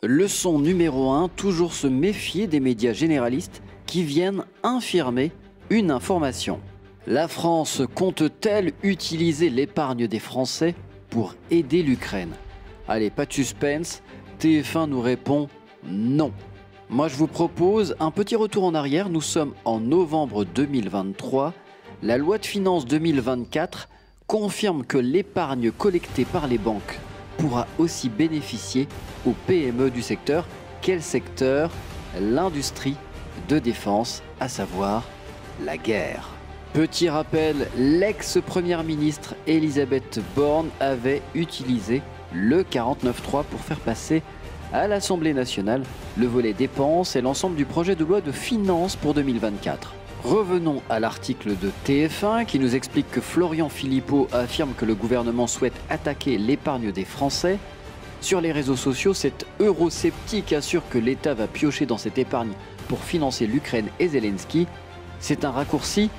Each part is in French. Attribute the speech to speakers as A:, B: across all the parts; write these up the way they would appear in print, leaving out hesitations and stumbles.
A: Leçon numéro 1, toujours se méfier des médias généralistes qui viennent infirmer une information. La France compte-t-elle utiliser l'épargne des Français pour aider l'Ukraine? Allez, pas de suspense, TF1 nous répond non. Moi je vous propose un petit retour en arrière, nous sommes en novembre 2023. La loi de finances 2024 confirme que l'épargne collectée par les banques pourra aussi bénéficier aux PME du secteur. Quel secteur? L'industrie de défense, à savoir la guerre. Petit rappel, l'ex-première ministre Elisabeth Borne avait utilisé le 49.3 pour faire passer à l'Assemblée nationale le volet dépenses et l'ensemble du projet de loi de finances pour 2024. Revenons à l'article de TF1 qui nous explique que Florian Philippot affirme que le gouvernement souhaite attaquer l'épargne des Français. Sur les réseaux sociaux, cet eurosceptique assure que l'État va piocher dans cette épargne pour financer l'Ukraine et Zelensky. C'est un raccourci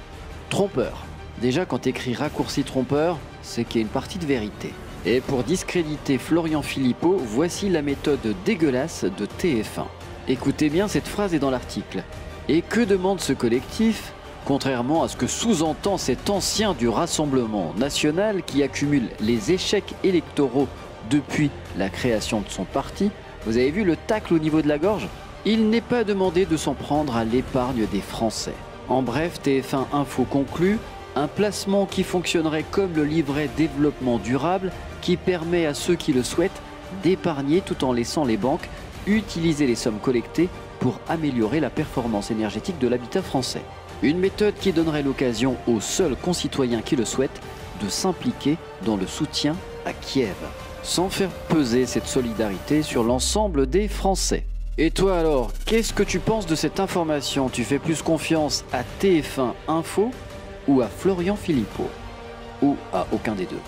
A: trompeur. Déjà, quand écrit raccourci trompeur, c'est qu'il y a une partie de vérité. Et pour discréditer Florian Philippot, voici la méthode dégueulasse de TF1. Écoutez bien, cette phrase est dans l'article. Et que demande ce collectif? Contrairement à ce que sous-entend cet ancien du Rassemblement national qui accumule les échecs électoraux depuis la création de son parti, vous avez vu le tacle au niveau de la gorge? Il n'est pas demandé de s'en prendre à l'épargne des Français. En bref, TF1 Info conclut, un placement qui fonctionnerait comme le livret développement durable qui permet à ceux qui le souhaitent d'épargner tout en laissant les banques utiliser les sommes collectées pour améliorer la performance énergétique de l'habitat français. Une méthode qui donnerait l'occasion aux seuls concitoyens qui le souhaitent de s'impliquer dans le soutien à Kiev, sans faire peser cette solidarité sur l'ensemble des Français. Et toi alors, qu'est-ce que tu penses de cette information? Tu fais plus confiance à TF1 Info ou à Florian Philippot? Ou à aucun des deux?